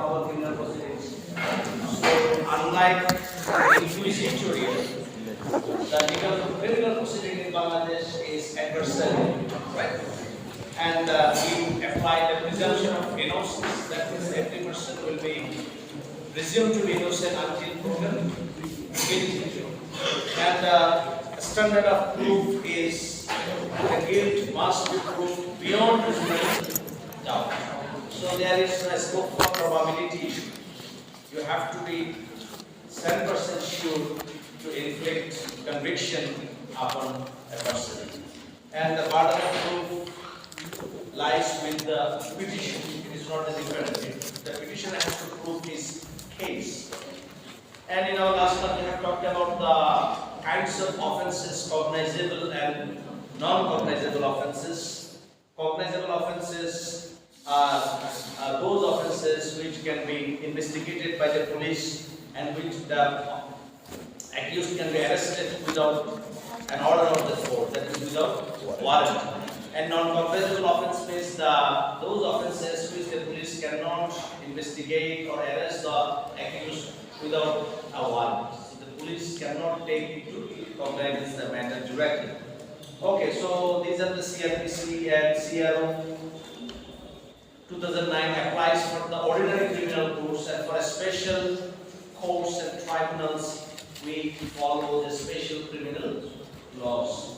our criminal proceedings. So, unlike English theory, the legal criminal proceeding in Bangladesh is adversarial, right? And we apply the presumption of innocence. That means every person will be presumed to be innocent until proven guilty. And the standard of proof is the guilt must be proved beyond reasonable doubt. So there is a scope for probability. You have to be 7% sure to inflict conviction upon a person. And the burden of proof lies with the petition. It is not the defendant. The petitioner has to prove his case. And in our last class we have talked about the kinds of offences, cognizable and non-cognizable offences. Cognizable offences are those offences which can be investigated by the police and which the accused can be arrested without an order of the court, that is without warrant. And non-cognizable offence means those offences which the police cannot investigate or arrest the accused without a warrant. So the police cannot take into cognizance the matter directly. Okay, so these are the CRPC and CRO 2009 applies for the ordinary criminal courts, and for a special courts and tribunals we follow the special criminal laws.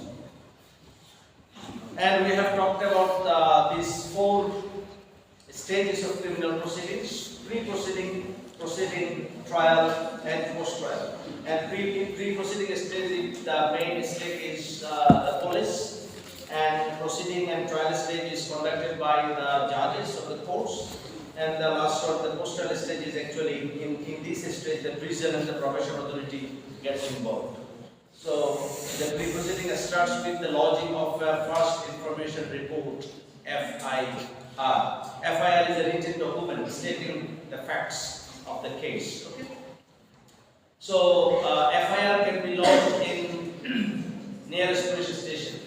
And we have talked about these 4 stages of criminal proceedings: pre-proceeding, proceeding, trial, and post-trial. And pre-proceeding stage, the main stage is the police, and proceeding and trial stage is conducted by the judges of the courts. And the last one, the post-trial stage, is actually in this stage the prison and the probation authority gets involved. So the pre-proceeding starts with the lodging of a first information report, FIR. FIR is a written document stating the facts of the case. Okay? So FIR can be lodged in nearest police station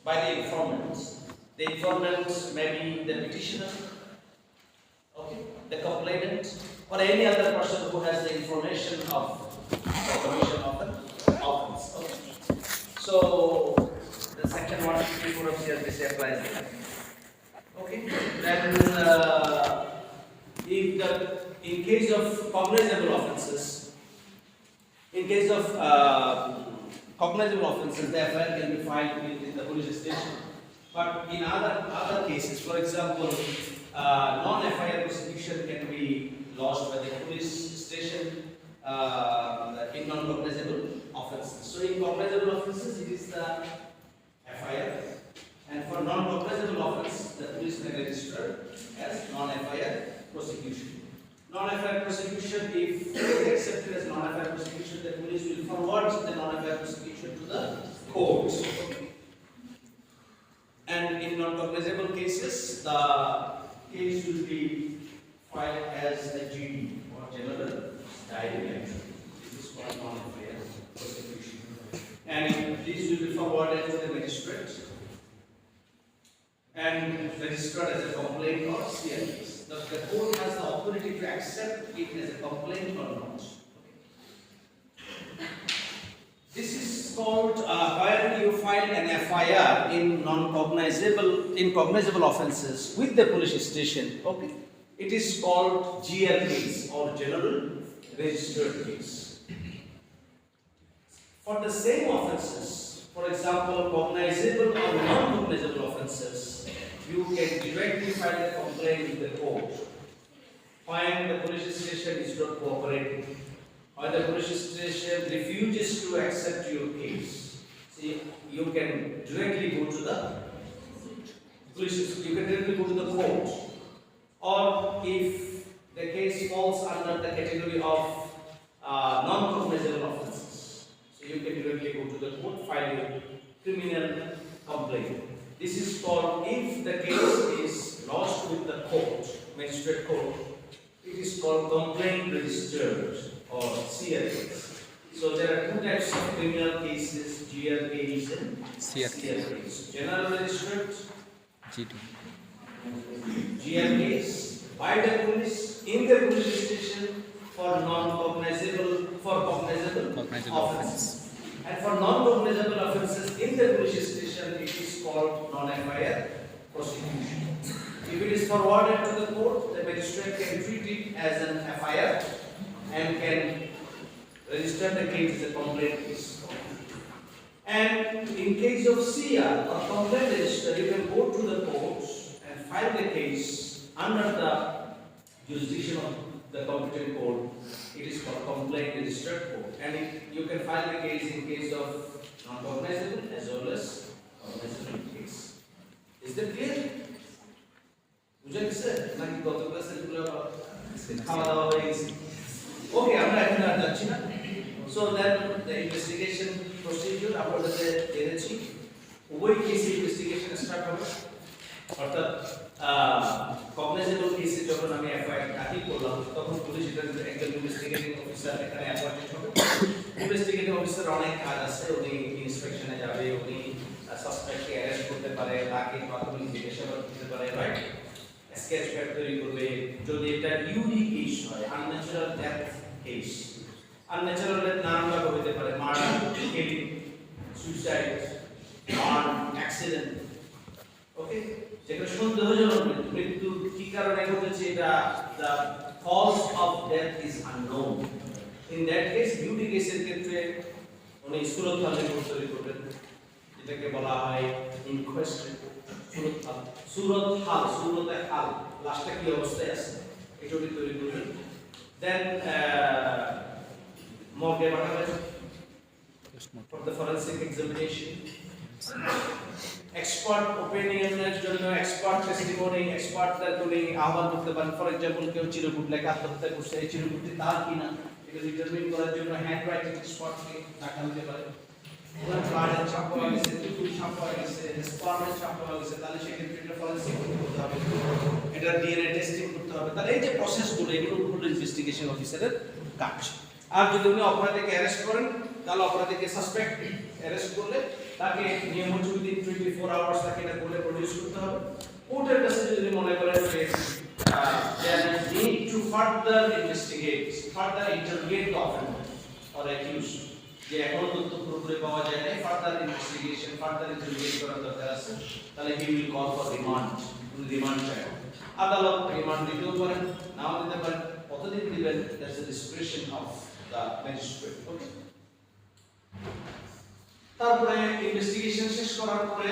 by the informants. The informants may be the petitioner, okay, the complainant, or any other person who has the information of the commission of the offense. Okay. So the section 154 of CRPC applies there. Okay. Then in case of cognizable offences, the FIR can be filed in the police station. But in other cases, for example, non-FIR prosecution can be lodged by the police station in non-cognizable offences. So in cognizable offences, it is the FIR, and for non-cognizable offence, the police may register as non-FIR prosecution. Non-FIR prosecution, if it is accepted as non-FIR prosecution, the police will forward the non-FIR prosecution to the court. And in non-cognizable cases, the case will be filed as a GD, or general diary entry. This is called non-FIR prosecution. And this will be forwarded to the magistrate and registered as a complaint or CRPS. The court has the authority to accept it as a complaint or not. This is called where you file an FIR in cognizable offences with the police station. Okay, it is called GR case, or general registered case. For the same offences, for example, cognizable or non-cognizable offences, you can directly file a complaint with the court. Find the police station is not cooperating, or the police station refuses to accept your case. See, you can directly go to the police. You can directly go to the court. Or if the case falls under the category of non-cognizable offences, so you can directly go to the court, file your criminal complaint. This is called, if the case is lodged with the court, magistrate court, it is called complaint registered, or CRPS. So there are 2 types of criminal cases: GR case and CR case. General registered, GR case by the police in the offense. And for non-cognizable offences in the police station, it is called non-FIR prosecution. If it is forwarded to the court, the magistrate can treat it as an FIR and can register the case as a complaint case. And in case of CR or complaint register, you can go to the courts and file the case under the jurisdiction of the competent court. It is called complaint registered court, and you can file the case in case of non-cognizable as well as cognizable case. Is that clear? বুঝা গেছে নাকি গত ক্লাসে গুলো খাওয়া দাওয়া হয়ে গেছে? ওকে, আমরা এখন আর যাচ্ছি না। So that the investigation procedure আপনাদের জেনেছি। উভয় কেসে ইনভেস্টিগেশন স্টার্ট হবে, অর্থাৎ কগনিজেবল কেসে যখন আমি এফআইআর দাখিল করলাম তখন পুলিশ একজন ইনভেস্টিগেটিং অফিসার এখানে অ্যাপয়েন্টেড হবে। ইনভেস্টিগেটিং অফিসার অনেক কাজ আছে, উনি ইন্সপেকশনে যাবে, উনি সাসপেক্টকে অ্যারেস্ট করতে পারে, তাকে প্রাথমিক জিজ্ঞাসাবাদ করতে পারে, রাইট, স্কেচ প্যাড তৈরি করবে। যদি এটা ইউডি কেস হয়, unnatural death case, unnatural death নানান ভাবে হতে পারে, murder, killing, suicide, burn, accident, okay, যেটা সন্দেহজনক মৃত্যু কি কারণে ঘটেছে, এটা the cause of death is unknown. In that case, beauty কেসের ক্ষেত্রে উনি সুরত হাল রিপোর্ট তৈরি করবেন, যেটাকে বলা হয় ইনকোয়েস্ট সুরত হাল, সুরতে হাল, লাশটা কি অবস্থায় আছে এটা উনি তৈরি করবেন। দেন মর্গে পাঠাবেন for the forensic examination. Expert ওপিনিয়নের জন্য এক্সপার্ট টেস্টিমনি, এক্সপার্টদের উনি আহ্বান করতে পারেন। ফর এক্সাম্পল, কেউ চিরকুট লেখা আত্মহত্যা করছে, এই চিরকুটটি তার কিনা এটা ডিটারমিন করার জন্য হ্যান্ড রাইটিং এক্সপার্টকে ডাকা হতে পারে। ওনার ব্লাডের ছাপ পাওয়া গেছে, টুকুর ছাপ পাওয়া গেছে, স্পার্মের ছাপ পাওয়া গেছে, তাহলে সেক্ষেত্রে এটা ফরেন্সিক করতে হবে, এটা ডিএনএ টেস্টিং করতে হবে। তাহলে এই যে প্রসেসগুলো, এগুলো হলো ইনভেস্টিগেশন অফিসারের কাজ। আর যদি উনি অপরাধীকে অ্যারেস্ট করেন, তাহলে অপরাধীকে সাসপেক্ট অ্যারেস্ট করলে তাকে নিয়ম হচ্ছে উইদিন 24 আওয়ার্স তাকে এটা কোর্টে প্রডিউস করতে হবে। কোর্টের কাছে যদি মনে করেন যে there is need to further investigate, further interrogate the offender or accused, যে এখনো তথ্য পুরোপুরি পাওয়া যায় না, ফার্দার ইনভেস্টিগেশন, ফার্দার ইন্টারোগেট করার দরকার আছে, তাহলে he will call for remand, উনি রিমান্ড চাইবেন। আদালত রিমান্ড দিতেও পারেন, নাও দিতে পারেন, কতদিন দিবেন that's the discretion of the magistrate, okay. তারপরে ইনভেস্টিগেশন শেষ করার পরে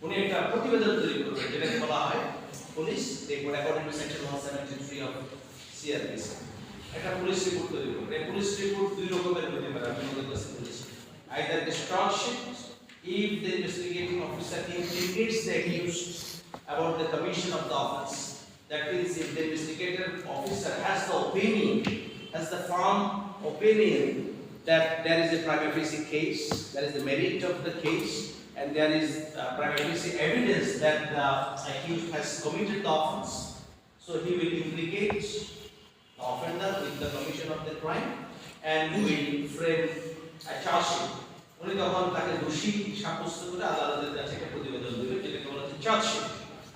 উনি একটা প্রতিবেদন তৈরি করবেন, যেটাকে বলা হয় police report according to section 173 of CrPC. একটা পুলিশ রিপোর্ট তৈরি করবেন। এই পুলিশ রিপোর্ট দুই রকমের হতে পারে, আমি বলতে চাচ্ছি police either a charge sheet if the investigating officer implicates the accused about the commission of the offense. That means if the investigator officer has the opinion, has the firm opinion that there is a prima facie case, there is the merit of the case, and there is prima facie evidence that the accused has committed the offense, so he will implicate the offender with the commission of the crime and will frame a charge sheet. উনি তখন তাকে দোষী সাব্যস্ত করে আদালতের কাছে একটা প্রতিবেদন দেবে, যেটাকে বলা হচ্ছে চার্জ শিট।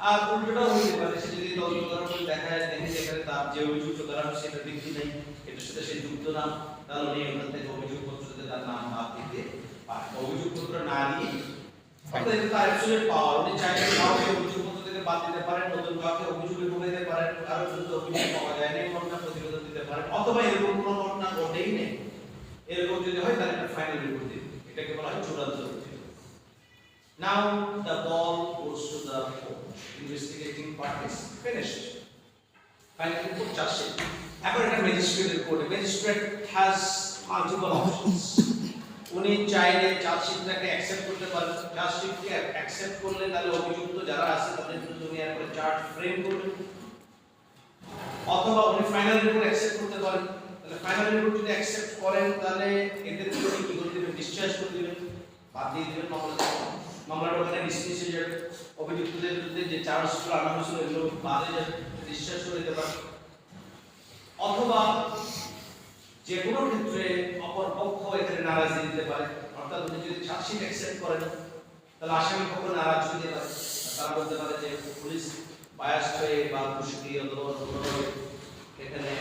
আর উল্টোটাও হতে পারে, সে যদি তদন্ত করার পরে দেখা যায় দেখে যেখানে তার যে অভিযুক্ত করা হয় সেটা ব্যক্তি নেই, এটার সাথে সে যুক্ত না, তাহলে উনি ওখান থেকে অভিযোগপত্রতে তার নাম বাদ দিতে পারে। অভিযোগপত্র না দিয়ে অর্থাৎ এটা তার অ্যাবসলিউট পাওয়ার, উনি চাইলে কাউকে অভিযোগপত্র থেকে বাদ দিতে পারেন, নতুন কাউকে অভিযোগে ঢুকাইতে পারেন, কারোর বিরুদ্ধে অভিযোগ পাওয়া যায় না এমন একটা প্রতিবেদন দিতে পারেন, অথবা এরকম কোনো ঘটনা ঘটেই নেই, এরকম যদি হয় তাহলে একটা ফাইনাল রিপোর্ট দিতে, এটাকে বলা হয় চূড়ান্ত প্রতিবেদন। Now the ball goes to the investigating part is finished. Final report charge sheet. এখন এটা ম্যাজিস্ট্রেটের কোর্টে, ম্যাজিস্ট্রেট হ্যাজ মাল্টিপল অপশনস। উনি চাইলে চার্জশিটটাকে অ্যাকসেপ্ট করতে পারেন, চার্জশিটকে অ্যাকসেপ্ট করলে তাহলে অভিযুক্ত যারা আছে তাদের বিরুদ্ধে উনি একবার চার্জ ফ্রেম করবেন, অথবা উনি ফাইনাল রিপোর্ট অ্যাকসেপ্ট করতে পারেন। তাহলে ফাইনাল রিপোর্ট যদি অ্যাকসেপ্ট করেন তাহলে এদের উনি কি করে দিবেন, ডিসচার্জ করে দিবেন, বাদ দিয়ে দিবেন, মামলাটা ওখানে ডিসমিস হয়ে যাবে। অভিযুক্তদের বিরুদ্ধে যে চার্জগুলো আনা হয়েছিল এগুলো বাদ হয়ে যাবে, ডিসচার্জ করে দিতে পারেন। অথবা যে কোনো ক্ষেত্রে অপর পক্ষ এখানে নারাজি দিতে পারে, অর্থাৎ উনি যদি চার্জশিট অ্যাকসেপ্ট করেন তাহলে আসামি পক্ষ নারাজ দিতে পারে, তারা বলতে পারে যে পুলিশ বায়াস হয়ে বা খুশকি অথবা এখানে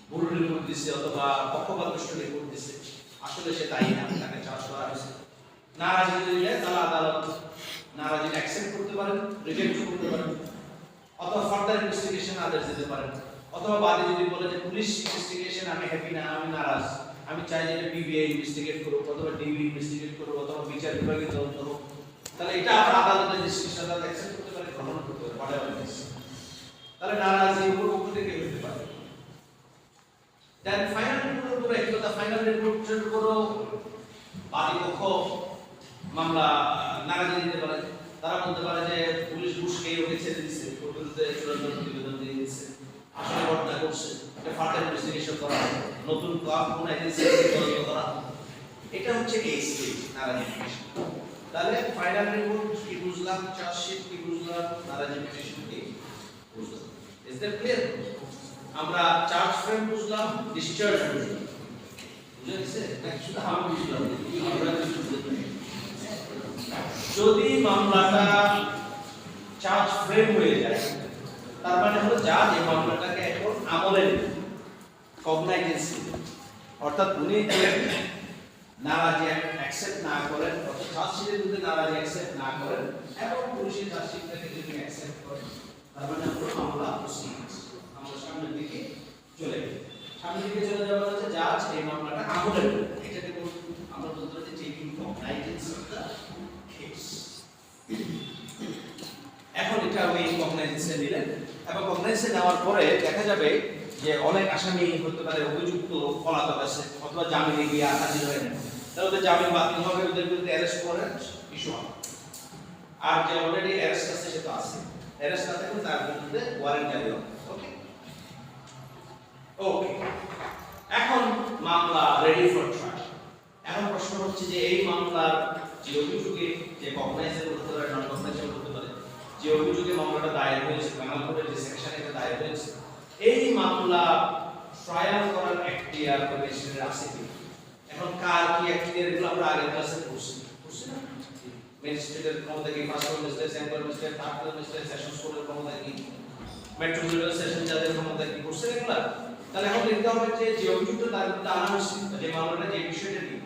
ভুল রিপোর্ট দিছে অথবা পক্ষপাতদুষ্ট রিপোর্ট দিছে, আসলে সে তাই না, তাকে চার্জ করা হয়েছে। নারাজি দিলে তাহলে আদালত নারাজি অ্যাকসেপ্ট করতে পারেন, রিজেক্ট করতে পারেন, অথবা ফার্দার ইনভেস্টিগেশন আদেশ দিতে পারেন, অথবা বাদী যদি বলে যে পুলিশ ইনভেস্টিগেশন আমি হ্যাপি না, আমি নারাজ, আমি চাই যে বিবিআই ইনভেস্টিগেট করুক, অথবা ডিবি ইনভেস্টিগেট করুক, অথবা বিচার বিভাগে তদন্ত হোক, তাহলে এটা আবার আদালতের ডিসিশন আদালত অ্যাকসেপ্ট করতে পারে, গ্রহণ করতে পারে, whatever it is। তাহলে নারাজি উপর পক্ষ থেকে হতে পারে। দেন ফাইনাল রিপোর্টের উপর একটু কথা, ফাইনাল রিপোর্টের উপরও বাদী পক্ষ মামলা নারাজি দিতে পারে। তারা বলতে পারে যে পুলিশ ঘুষ খেয়ে ওকে ছেড়ে দিচ্ছে, ওর বিরুদ্ধে চূড়ান্ত প্রতিবেদন দিয়ে দিচ্ছে, আসলে ঘটনা করছে, এটা ফার্দার ইনভেস্টিগেশন করা, নতুন কোন এজেন্সি তদন্ত করা, এটা হচ্ছে এই স্টেজ নারাজি পিটিশন। তাহলে ফাইনাল রিপোর্ট কি বুঝলাম, চার্জশিট কি বুঝলাম, নারাজি পিটিশন কি বুঝলাম। Is that clear? আমরা চার্জ ফ্রেম বুঝলাম, ডিসচার্জ বুঝলাম, বুঝে গেছে? নাকি শুধু আমি বুঝলাম? আমরা কিছু বুঝতে পারি। যদি মামলাটা চার্জ ফ্রেম হয়ে যায়, তার মানে হলো জাজ এই মামলাটাকে এখন আমলে নেবে, কগনাইজেন্সি, অর্থাৎ উনি যে নারাজি অ্যাকসেপ্ট না করেন, অর্থাৎ চার্জশিটের বিরুদ্ধে নারাজি অ্যাকসেপ্ট না করেন এবং পুলিশের চার্জশিটটাকে যদি অ্যাকসেপ্ট করেন, তার মানে হলো মামলা প্রসিড, আমরা সামনের দিকে চলে গেল। সামনের দিকে চলে যাওয়া হচ্ছে জাজ এই মামলাটা আমলে নেবে, এটাকে আমরা বলতে পারি টেকিং কগনাইজেন্স অফ দ্য কেস। এখন এটা আমি কগনাইজেন্সে নিলেন, এবং কগনাইজেন্সে নেওয়ার পরে দেখা যাবে যে অনেক আসামি হতে পারে, অভিযুক্ত পলাতক আছে অথবা জামিনে গিয়ে হাজির হয়ে নেন, তাহলে ওদের জামিন বাতিল হবে, ওদের বিরুদ্ধে অ্যারেস্ট ওয়ারেন্ট ইস্যু হবে। আর যে অলরেডি অ্যারেস্ট আছে সে তো আছে, অ্যারেস্ট না থাকলে তার বিরুদ্ধে ওয়ারেন্ট জারি হবে। ওকে ওকে, এখন মামলা রেডি ফর ট্রায়াল। এখন প্রশ্ন হচ্ছে যে এই মামলার যে অভিযোগে, যে কগনাইজেবল হতে পারে, নন কগনাইজেবল হতে পারে, যে অভিযোগে মামলাটা দায়ের হয়েছে, প্যানেল কোর্টের যে সেকশনে এটা দায়ের হয়েছে, এই মামলা ট্রায়াল করার এখতিয়ার ম্যাজিস্ট্রেটের আছে কি? এখন কার কি এখতিয়ার, এগুলো আমরা আগের ক্লাসে পড়ছি না? ম্যাজিস্ট্রেটের ক্ষমতা কি, first magistrate, second magistrate, third magistrate, sessions কোর্টের ক্ষমতা কি, মেট্রোপলিটন সেশন জাজের ক্ষমতা কি, পড়ছে এগুলা? তাহলে এখন দেখতে হবে যে অভিযুক্ত তার বিরুদ্ধে আনা হয়েছে, যে মামলাটা, যে বিষয়টা নিয়ে,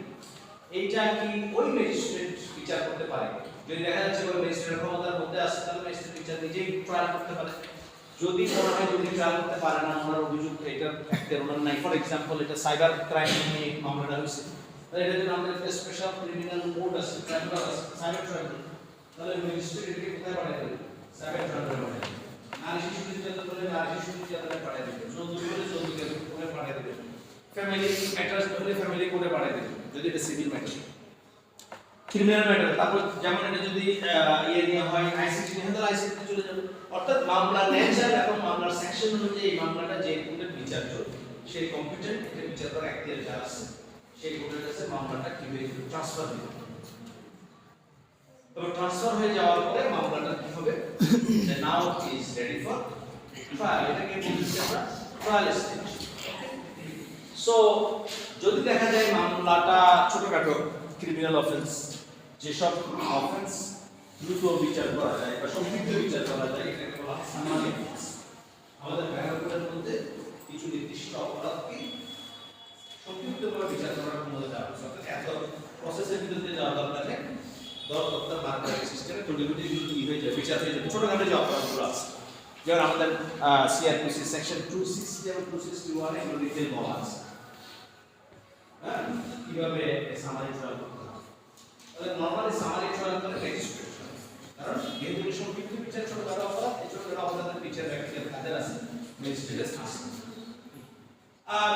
এইটা কি ওই ম্যাজিস্ট্রেট বিচার করতে পারে? যদি দেখা যাচ্ছে ওই ম্যাজিস্ট্রেটের ক্ষমতার মধ্যে আছে, তাহলে ম্যাজিস্ট্রেট বিচার নিজেই ট্রায়াল করতে পারে। যদি মনে হয় যদি ট্রায়াল করতে পারে না, ওনার অভিযোগ এটা একটা ওনার নাই, ফর এক্সাম্পল এটা সাইবার ক্রাইম নিয়ে মামলাটা হয়েছে, তাহলে এটা যদি আমাদের একটা স্পেশাল ক্রিমিনাল কোড আছে, ট্রাইব্যুনাল আছে, সাইবার ট্রাইব্যুনাল, তাহলে ম্যাজিস্ট্রেট এটাকে কোথায় পাঠিয়ে দেবে? সাইবার ট্রাইব্যুনালে পাঠিয়ে দেবে। নারী শিশু নির্যাতন করলে নারী শিশু নির্যাতনে পাঠিয়ে দেবে, যৌতুক হলে যৌতুকের কোর্টে পাঠিয়ে দেবে, ফ্যামিলি ম্যাটার্স হলে ফ্যামিলি কোর্টে পাঠিয়ে দেবে, যদি এটা সিভিল ম্যাটার। ক্রিমিনাল ম্যাটার, তারপর যেমন এটা যদি ইয়ে নিয়ে হয়, আইসিটি নিয়ে হয়, তাহলে আইসিটি চলে যাবে। অর্থাৎ মামলার নেচার এবং মামলার সেকশন অনুযায়ী এই মামলাটা যে কোর্টের বিচার চলবে, সেই কম্পিটেন্ট এটা বিচার করার এখতিয়ার যার আছে, সেই কোর্টের কাছে মামলাটা কিভাবে ট্রান্সফার দিতে হবে। তবে ট্রান্সফার হয়ে যাওয়ার পরে মামলাটা কি হবে, যে now is ready for trial, এটাকে বলছি আমরা ট্রায়াল স্টেজ। সো যদি দেখা যায় মামলাটা ছোটখাটো ক্রিমিনাল অফেন্স, যেসব অফেন্স দ্রুত বিচার করা যায় বা সংক্ষিপ্ত বিচার করা যায়, এটাকে বলা হয় সামারি অফেন্স। আমাদের প্যারাগ্রাফের মধ্যে কিছু নির্দিষ্ট অপরাধকে সংক্ষিপ্তভাবে বিচার করার ক্ষমতা দেওয়া হয়েছে, অর্থাৎ এত প্রসেসের ভিতরে যাওয়া দরকার নেই, দরকার মার্কারি সিস্টেমে টোটালি হয়ে যায়, বিচার হয়ে যাবে। ছোটখাটো যে অপরাধগুলো আছে, যেমন আমাদের সিআরপিসি সেকশন 260 এবং 261 এগুলো ডিটেইল বলা আছে, হ্যাঁ, কিভাবে সামারি ট্রায়াল করতে হয়। তাহলে নরমালি সামারি ট্রায়াল করে ম্যাজিস্ট্রেট, কারণ যেহেতু সংক্ষিপ্ত বিচার ছোটখাটো অপরাধ, এই ছোটখাটো অপরাধের বিচার ব্যক্তির কাদের আছে, ম্যাজিস্ট্রেটের আছে। আর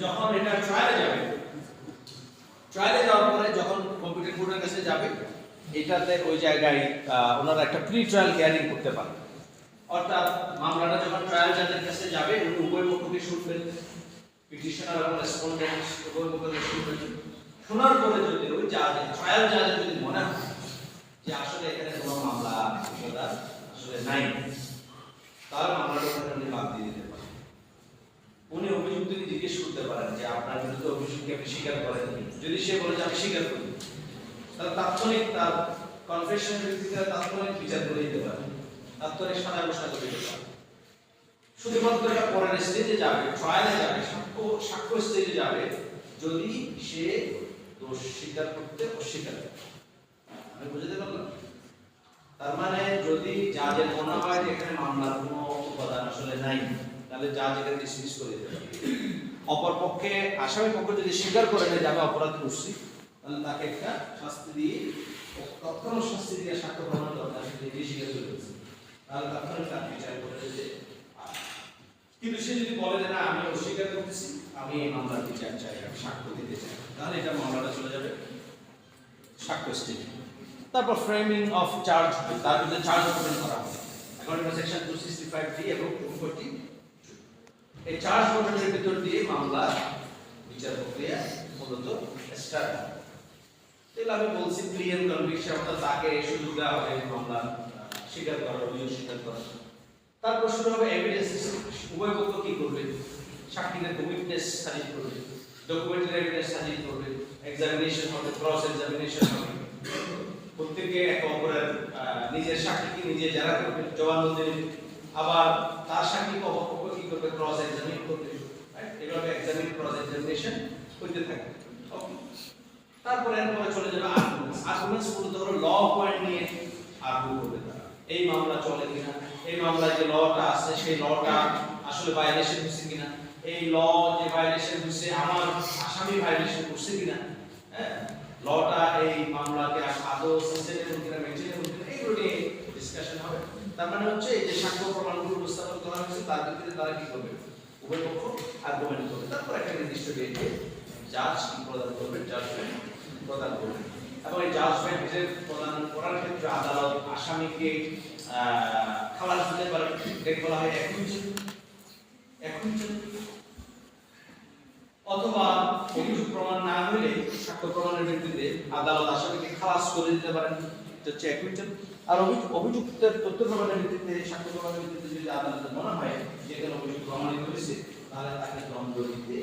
যখন এটা ট্রায়ালে যাবে, ট্রায়ালে যাওয়ার পরে যখন কম্পিউটার কোর্টের কাছে যাবে, এটাতে ওই জায়গায় ওনারা একটা প্রি ট্রায়াল হিয়ারিং করতে পারে, অর্থাৎ মামলাটা যখন ট্রায়াল জাজের কাছে যাবে, উনি উভয় পক্ষকে শুনবেন, পিটিশনার এবং রেসপন্ডেন্ট উভয় পক্ষকে শুনবেন। শোনার পরে যদি ওই জাজের, ট্রায়াল জাজের যদি মনে হয় যে আসলে এখানে কোনো মামলা বিষয়টা আসলে নাই, তাহলে মামলাটা ওখানে বাদ দিয়ে দিতে পারেন। উনি অভিযুক্তকে জিজ্ঞেস করতে পারেন যে আপনার বিরুদ্ধে অভিযোগকে আপনি স্বীকার করেন, যদি সে বলে যে আমি স্বীকার করি, তাহলে তাৎক্ষণিক তার কনফেশনের ভিত্তিতে তাৎক্ষণিক বিচার করে দিতে পারেন, তাৎক্ষণিক সাজা ঘোষণা করে দিতে পারেন। শুধুমাত্র এটা পরের স্টেজে যাবে, ট্রায়ালে যাবে, সাক্ষ্য স্টেজে যাবে যদি সে দোষ স্বীকার করতে অস্বীকার করে। আমি বুঝতে পারলাম? তার মানে যদি জাজের মনে হয় যে এখানে মামলার কোনো উপাদান আসলে নাই, তাহলে জাজ এটাকে ডিসমিস করে দিতে পারে। অপর পক্ষে আসামি পক্ষ যদি স্বীকার করে নেয় যে আমি অপরাধ করছি, তাহলে তাকে একটা শাস্তি দিয়ে, তৎক্ষণাৎ শাস্তি দিয়ে সাক্ষ্য প্রমাণ দরকার, সেটা দিয়ে স্বীকার করে দিচ্ছে, তাহলে তাৎক্ষণিক তার বিচার করে দিতে। কিন্তু সে যদি বলে যে না আমি অস্বীকার করতেছি, আমি এই মামলার বিচার চাই, আমি সাক্ষ্য দিতে চাই, তাহলে এটা মামলাটা চলে যাবে সাক্ষ্য স্টেজে। তারপর ফ্রেমিং অফ চার্জ, তার বিরুদ্ধে চার্জ গঠন করা হবে অ্যাকর্ডিং টু সেকশন 265D এবং 240। এই চার্জ গঠনের ভিতর দিয়ে মামলা বিচার প্রক্রিয়া মূলত স্টার্ট হয়। তাহলে আমি বলছি প্লি এন্ড কনভিকশন, অর্থাৎ তাকে সুযোগ দেওয়া হবে মামলা স্বীকার করার, অভিযোগ স্বীকার করার। তারপর শুরু হবে এভিডেন্স। উভয় পক্ষ কি করবে? সাক্ষীদের উইটনেস সাজিয়ে করবে, ডকুমেন্টারি এভিডেন্স সাজিয়ে করবে, এক্সামিনেশন হবে, ক্রস এক্সামিনেশন হবে। প্রত্যেকে একে অপরের নিজের সাক্ষীকে নিজে যারা করবে, জবানবন্দি দেবে, আবার তার সাক্ষীকে অপর পক্ষ কি করবে? ক্রস এক্সামিন করবে। এভাবে এক্সামিন ক্রস এক্সামিনেশন হইতে থাকে। তারপরে এরপরে চলে যাবে আর্গুমেন্টস। আর্গুমেন্টস মূলত হলো ল পয়েন্ট নিয়ে আর্গুমেন্ট করবে তারা। এই মামলা চলে কিনা, এই মামলায় যে লটা আছে সেই লটা আসলে ভায়োলেশন হচ্ছে কিনা, এই ল যে ভায়োলেশন হচ্ছে আমার আসামি ভায়োলেশন করছে কিনা, হ্যাঁ, লটা এই মামলাকে আদৌ সাসটেইনেবল কিনা, মেইনটেনেবল কিনা, এগুলো নিয়ে ডিসকাশন হবে। তার মানে হচ্ছে এই যে সাক্ষ্য প্রমাণগুলো উপস্থাপন করা হয়েছে তার ভিত্তিতে তারা কি করবে? উভয় পক্ষ আর্গুমেন্ট করবে। তারপর একটা নির্দিষ্ট ডেটে জাজ প্রদান করবে, জাজমেন্ট প্রদান করবে। এবং এই জাজমেন্ট প্রদান করার ক্ষেত্রে আদালত আসামিকে খালাস দিতে পারে, এটাকে বলা হয় অ্যাকুইটেল। অথবা অভিযোগ প্রমাণ না হলে সাক্ষ্য প্রমাণের ভিত্তিতে আদালত আসামিকে খালাস করে দিতে পারেন, এটা হচ্ছে অ্যাকুইটেল। আর অভিযুক্তের তথ্য প্রমাণের ভিত্তিতে, সাক্ষ্য প্রমাণের ভিত্তিতে যদি আদালতের মনে হয় যে কোনো অভিযোগ প্রমাণিত হয়েছে, তাহলে তাকে দণ্ড দিতে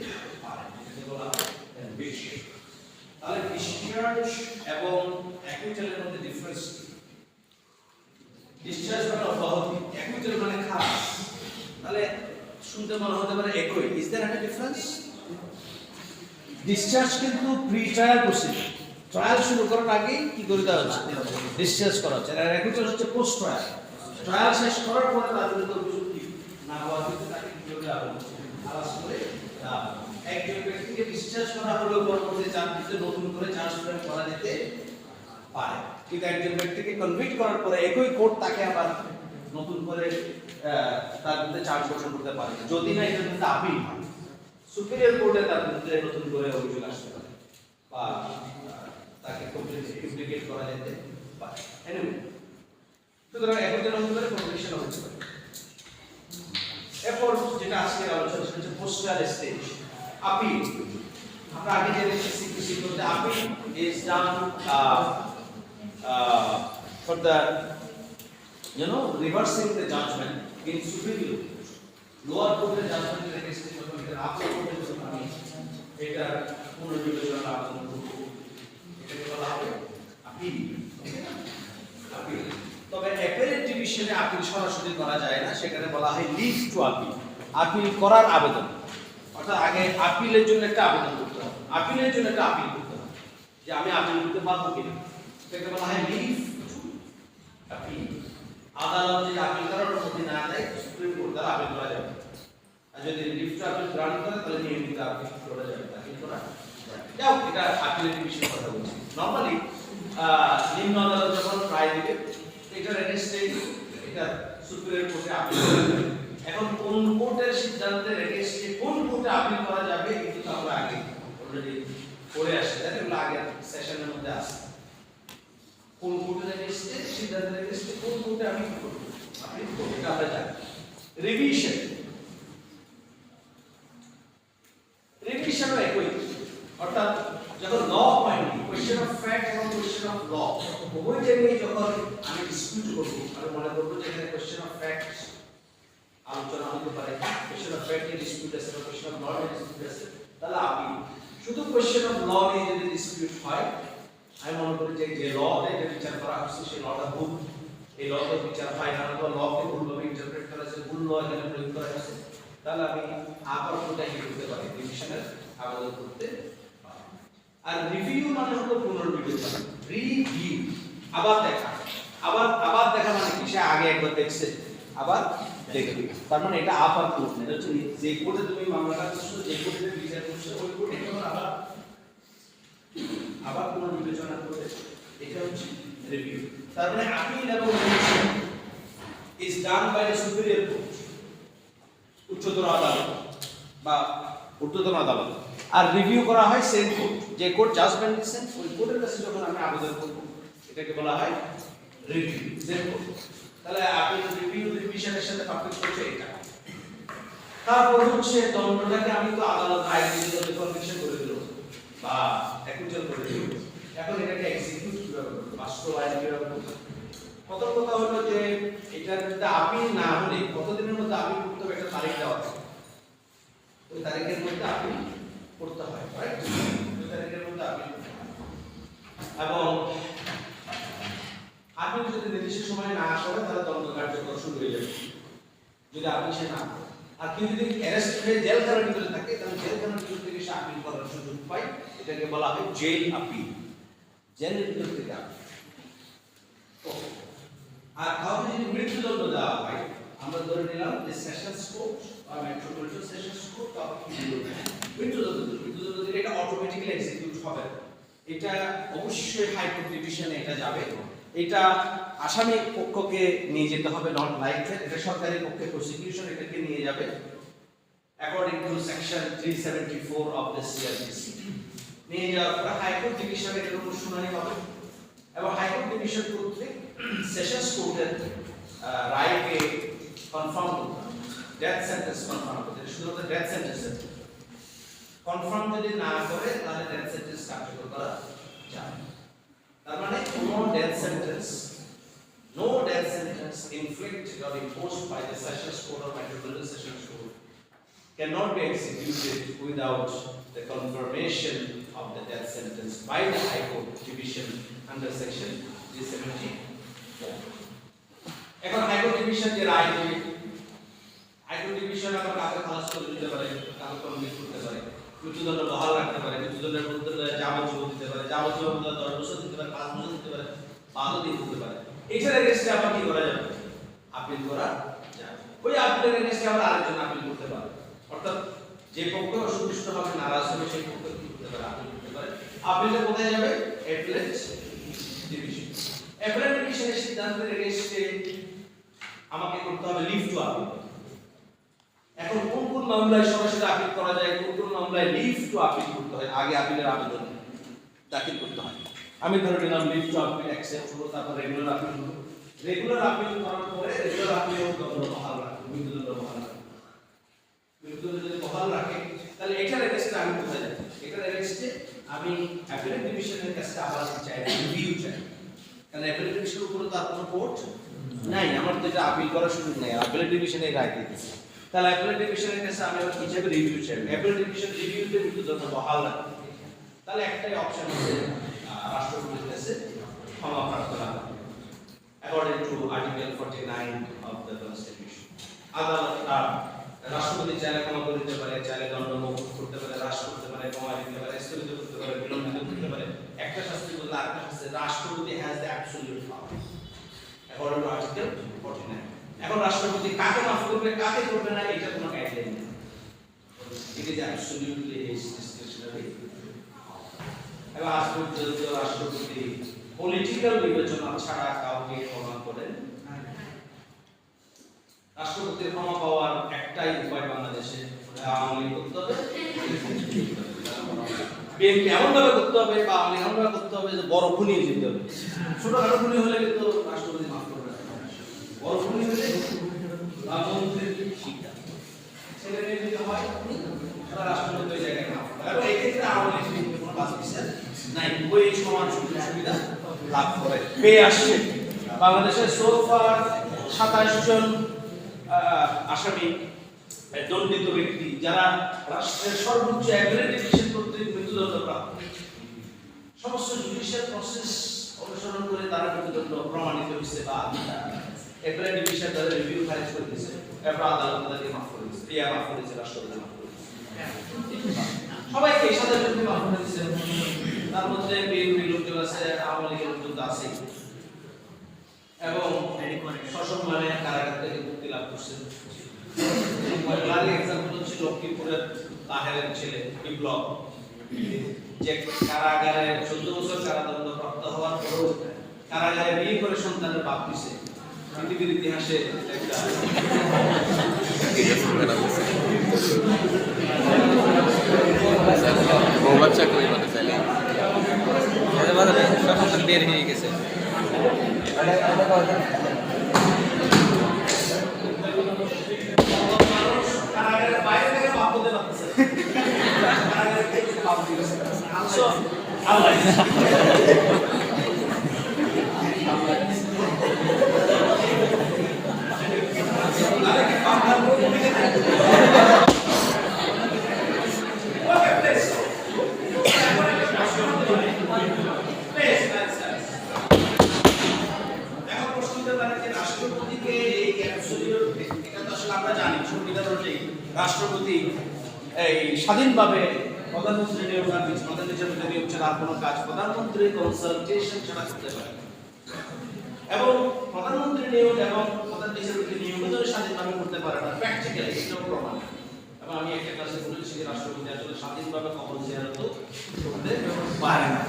পারে, এটাকে বলা হয় কনভিকশন। তাহলে ডিসচার্জ এবং অ্যাকুইটেলের মধ্যে ডিফারেন্স কি? ডিসচার্জ মানে অব্যাহতি, অ্যাকুইটেল মানে খালাস। তাহলে শুনতে মনে হতে পারে একই, is there any difference? Discharge কিন্তু প্রি ট্রায়াল প্রসিডিউর, ট্রায়াল শুরু করার আগে কি করে দেওয়া হচ্ছে? ডিসচার্জ করা হচ্ছে। আর অ্যাকুইটেল হচ্ছে পোস্ট ট্রায়াল, ট্রায়াল শেষ করার পরে তার বিরুদ্ধে অভিযোগ কি না হওয়ার ক্ষেত্রে তাকে কি করে দেওয়া হবে? খালাস করে দেওয়া হবে। একজন ব্যক্তিকে ডিসচার্জ করা হলে পরবর্তীতে চাকরিতে নতুন করে চার্জ ফ্রেম করা যেতে পারে, কিন্তু একজন ব্যক্তিকে কনভিক্ট করার পরে একই কোর্ট তাকে আবার নতুন করে তার বিরুদ্ধে চার্জ গঠন করতে পারে যদি না এটার বিরুদ্ধে আপিল হয়। সুপিরিয়র কোর্টে তার বিরুদ্ধে নতুন করে অভিযোগ আসতে পারে বা তাকে কমপ্লিকেট করা যেতে পারে। এনিওয়ে, সুতরাং একজন নতুন করে কনভিকশন হতে পারে। এরপর যেটা আজকে আলোচনা সেটা হচ্ছে পোস্টাল স্টেজ, আপিল। আমরা আগে জেনেছি সিপিসি করতে appeal is done for the reversing the judgment in superior court. Lower court judgment রেখে স্থির যখন এটা আপিল কোর্টে যখন আমি এটা পুনর্বিবেচনা আবেদন করব, এটাকে বলা হবে আপিল। আপিল। তবে অ্যাপেলেট ডিভিশনে আপিল সরাসরি করা যায় না, সেখানে বলা হয় লিভ টু আপিল, আপিল করার আবেদন। অর্থাৎ আগে আপিলের জন্য একটা আবেদন করতে হবে, আপিলের জন্য একটা আপিল করতে হবে যে আমি আপিল করতে পারবো কিনা, সেটাকে বলা হয় লিভ টু আপিল। আদালত যদি আপিল করার অনুমতি না দেয় সুপ্রিম কোর্ট দ্বারা আপিল করা যাবে, আর যদি লিভ টু আপিল গ্রান্ট করে তাহলে নিয়মিত আপিল করা যাবে, আপিল করা যাবে। যাও, এটা আপিলের বিষয়ে কথা বলছি। নরমালি নিম্ন আদালত যখন রায় দিবে এটা রেজিস্ট্রি, এটা সুপ্রিম কোর্টে আপিল করবে। এখন কোন কোর্টের সিদ্ধান্তে রেজিস্ট্রি কোন কোর্টে আপিল করা যাবে কিন্তু আমরা আগে অলরেডি পড়ে আসছি, এগুলো আগের সেশনের মধ্যে আছে। কোন কোর্টে রেজিস্ট্রি সিদ্ধান্ত রেজিস্ট্রি কোন কোর্টে আমি কি করব, আপিল করব, এটা আমরা জানি। রিভিশন, রিভিশনও একই, অর্থাৎ যখন ল পয়েন্ট কোশ্চেন অফ ফ্যাক্ট এবং কোশ্চেন অফ ল উভয় জায়গায় যখন আমি ডিসপিউট করব, আমি মনে করব যে এখানে কোশ্চেন অফ ফ্যাক্ট আলোচনা হতে পারে, কোশ্চেন অফ ফ্যাক্ট নিয়ে ডিসপিউট আছে, কোশ্চেন অফ ল নিয়ে ডিসপিউট আছে, তাহলে আপিল। শুধু কোশ্চেন অফ ল নিয়ে যদি ডিসপিউট হয়, আমি মনে করি যে যে লতে যে বিচার করা হচ্ছে সেই লটা ভুল, এই লতে বিচার হয় না, অথবা লকে ভুলভাবে ইন্টারপ্রেট করা হচ্ছে, ভুল ল এখানে প্রয়োগ করা আছে, তাহলে আমি আবার কোটাই করতে পারি, রিভিশনের আবেদন করতে পারি। আর রিভিউ মানে হলো পুনর্বিবেচনা, রিভিউ আবার দেখা, আবার দেখা মানে কি, সে আগে একবার দেখছে আবার দেখবে, তার মানে এটা আবার কোর্ট না, এটা হচ্ছে যে কোর্টে তুমি মামলাটা করছো, যে কোর্টে বিচার করছো, ওই কোর্টে তোমার আবার পুনর্বিবেচনা করবে, এটা হচ্ছে রিভিউ। তার মানে আপিল এবং revision is done by the superior court, উচ্চতর আদালত বা ঊর্ধ্বতন আদালত, আর রিভিউ করা হয় সেম কোর্ট, যে কোর্ট জাজমেন্ট দিচ্ছেন ওই কোর্টের কাছে যখন আমি আবেদন করব এটাকে বলা হয় রিভিউ, সেম কোর্ট। তাহলে আপিল রিভিউ রিভিশনের সাথে পার্থক্য হচ্ছে এটা। তারপর হচ্ছে দণ্ডটাকে আমি তো আদালত রায় দিয়ে কনভিকশন করে দিল বা অ্যাকুইজাল করে দিল, এখন এটাকে এক্সিকিউট কিভাবে করব, বাস্তবায়ন কিভাবে করব। প্রথম কথা হলো যে এটার মধ্যে আপিল না হলে কতদিনের মধ্যে আপিল করতে হবে, একটা তারিখ দেওয়া আছে, ওই তারিখের মধ্যে আপিল করতে হয়, রাইট? ওই তারিখের মধ্যে আপিল করতে হয়। এবং আপিল যদি নির্দিষ্ট সময়ে না করে তাহলে দণ্ড কার্যকর শুরু হয়ে যাবে যদি আপিল সে না করে। আর কেউ যদি অ্যারেস্ট হয়ে জেলখানার ভিতরে থাকে তাহলে জেলখানার ভিতর থেকে সে আপিল করার সুযোগ পায়, এটাকে বলা হয় জেল আপিল, জেলের ভিতর থেকে আপিল। আর কাউকে যদি মৃত্যুদণ্ড দেওয়া হয়, আমরা ধরে নিলাম যে সেশনস কোর্ট বা মেট্রোপলিটন সেশনস কোর্ট মৃত্যুদণ্ড দিলে এটা অটোমেটিক্যালি এক্সিকিউট হবে, এটা অবশ্যই হাইকোর্ট ডিভিশনে এটা যাবে, এটা আসামি পক্ষকে নিয়ে যেতে হবে, নট লাইফের, এটা সরকারি পক্ষে প্রসিকিউশন এটাকে নিয়ে যাবে according to section 374 of the CrPC. নিয়ে যাওয়ার পর হাইকোর্ট ডিভিশনে এর উপর শুনানি হবে এবং হাইকোর্ট ডিভিশন কর্তৃক সেশনস কোর্টের রায়কে কনফার্ম করতে হবে, ডেথ সেন্টেন্স কনফার্ম করতে হবে, শুধুমাত্র ডেথ সেন্টেন্স কনফার্ম যদি না করে তাহলে ডেথ সেন্টেন্স কার্যকর করা যাবে। তার মানে কোনো death sentence, no death sentence inflicted or imposed by the Sessions Court or Metropolitan Sessions Court cannot be executed without the confirmation of the death sentence by the High Court Division under Section 374. এখন High Court Division যে রায় দেবে, High Court Division আবার কাকে খালাস করে দিতে পারে, কাকে কনভিক্ট করতে পারে, মৃত্যুদণ্ড বহাল রাখতে পারে, মৃত্যুদণ্ডের মধ্যে যাবজ্জীবন দিতে পারে, যাবজ্জীবন 10 বছর দিতে পারে, 5 বছর দিতে পারে, 12 দিন দিতে পারে। এটার এগেইনস্টে আবার কি করা যাবে, আপিল করা যাবে। ওই আপিলের এগেইনস্টে আমরা আরেকজন আপিল করতে পারবো, অর্থাৎ যে পক্ষ অসন্তুষ্ট হবে, নারাজ হবে, সেই পক্ষ কি করতে পারে, আপিল করতে পারে। আপিলটা কোথায় যাবে, অ্যাপিলেট ডিভিশন। অ্যাপিলেট ডিভিশনের সিদ্ধান্তের এগেইনস্টে আমাকে করতে হবে লিভ টু আপিল। এখন কোন কোন মামলায় সরাসরি আপিল করা যায়, কোন কোন মামলায় লিভ টু আপিল করতে হয়, আগে আপিলের আবেদন দাখিল করতে হয়। আমি ধরে নিলাম লিভ টু আপিল অ্যাকসেপ্ট হলো, তারপর রেগুলার আপিল হলো, রেগুলার আপিল করার পরে রেগুলার আপিলেও দণ্ড বহাল রাখে, মৃত্যুদণ্ড বহাল রাখে, মৃত্যুদণ্ড যদি বহাল রাখে তাহলে এটার এগেইনস্টে আমি কোথায় যাব, এটার এগেইনস্টে আমি অ্যাপিলেট ডিভিশনের কাছে আবার চাই, রিভিউ চাই, কারণ অ্যাপিলেট ডিভিশনের উপরে তার কোনো কোর্ট নাই, আমার তো এটা আপিল করার সুযোগ নেই, অ্যাপিলেট ডিভিশনে রায় দিতেছে, তাহলে অ্যাপিলেট ডিভিশনের কাছে আমি আবার হিসেবে রিভিউ চাই, অ্যাপিলেট ডিভিশন রিভিউতে মৃত্যুদণ্ড বহাল রাখে, তাহলে একটাই অপশন আছে রাষ্ট্রপতির কাছে ক্ষমা প্রার্থনা according to article 49 of the constitution. আদালত রাষ্ট্রপতি চাইলে ক্ষমা করে দিতে পারে, চাইলে দণ্ড মওকুফ করতে পারে, হ্রাস করতে পারে, কমায় দিতে পারে, স্থগিত করতে পারে, বিলম্বিত করতে পারে, একটা শাস্তি বদলে আরেকটা শাস্তি, রাষ্ট্রপতি has the absolute power according to article 49। এখন রাষ্ট্রপতি কাকে মাফ করবে, কাকে করবে না, এটা কোনো গাইডলাইন নেই, it is absolutely his discretionary. এবং আজ পর্যন্ত রাষ্ট্রপতি পলিটিক্যাল বিবেচনা ছাড়া কাউকে ক্ষমা করেন। রাষ্ট্রপতির ক্ষমা পাওয়ার একটাই উপায় বাংলাদেশে, আওয়ামী লীগ করতে হবে, বিএনপি এমন ভাবে করতে হবে বা আওয়ামী লীগ এমন ভাবে করতে হবে যে বড় খুনি যেতে হবে, ছোটখাটো খুনি হলে কিন্তু রাষ্ট্রপতি মাফ করবে না, বড় খুনি হলে রাজনৈতিক শিক্ষা ছেলে মেয়ে যদি হয় রাষ্ট্রপতি ওই জায়গায় মাফ করে, এবং এই ক্ষেত্রে আওয়ামী লীগ কোনো বাস বিচার নাই, ওই সমান সুবিধা লাভ করে পেয়ে আসছে। বাংলাদেশে সোফার 27 জন আসামি দণ্ডিত ব্যক্তি যারা রাষ্ট্রের সর্বোচ্চ অ্যাপিলেট ডিভিশন কর্তৃক মৃত্যুদণ্ড প্রাপ্ত, সমস্ত জুডিশিয়াল প্রসেস অনুসরণ করে তারা মৃত্যুদণ্ড প্রমাণিত হয়েছে বা এপ্রিল ডিভিশন তাদের রিভিউ খারিজ করে দিয়েছে, এরপর আদালত তাদেরকে মাফ করে দিয়েছে, মাফ করে দিয়েছে, রাষ্ট্রপতি মাফ করে দিয়েছে, সবাইকে সাথে সাথে মাফ করে দিয়েছে। তার মধ্যে বিএনপি লোকজন আছে, আওয়ামী লীগের লোকজন তো আছেই, এবং সসম্মানে কারাগার থেকে মুক্তি লাভ করছে। এক্সাম্পল হচ্ছে লক্ষ্মীপুরের তাহেরের ছেলে বিপ্লব, যে কারাগারে 14 বছর কারাদণ্ড প্রাপ্ত হওয়ার পরও কারাগারে বিয়ে করে সন্তানের বাপ দিছে। পৃথিবীর ইতিহাসে একটা বাচ্চা কই বলে চাইলে সন্তান বের হয়ে গেছে। কারাগারের বাইরে থেকে বাপ হতে পারতেছে, কারাগারের থেকে বাপ দিয়েছে। সো আল্লাহ রাষ্ট্রপতি এই স্বাধীনভাবে প্রধানমন্ত্রী নিয়োগ না দিচ্ছে, প্রধানমন্ত্রী নিয়োগ ছাড়া আর কোনো কাজ প্রধানমন্ত্রী কনসালটেশন ছাড়া করতে পারে, এবং প্রধানমন্ত্রী নিয়োগ এবং প্রধান বিচারপতি নিয়োগ যদি স্বাধীনভাবে করতে পারে না, প্র্যাকটিক্যালি এটাও প্রমাণ। এবং আমি একটা ক্লাসে বলেছি যে রাষ্ট্রপতি আসলে স্বাধীনভাবে কবর জিয়ারত করতে পারে না।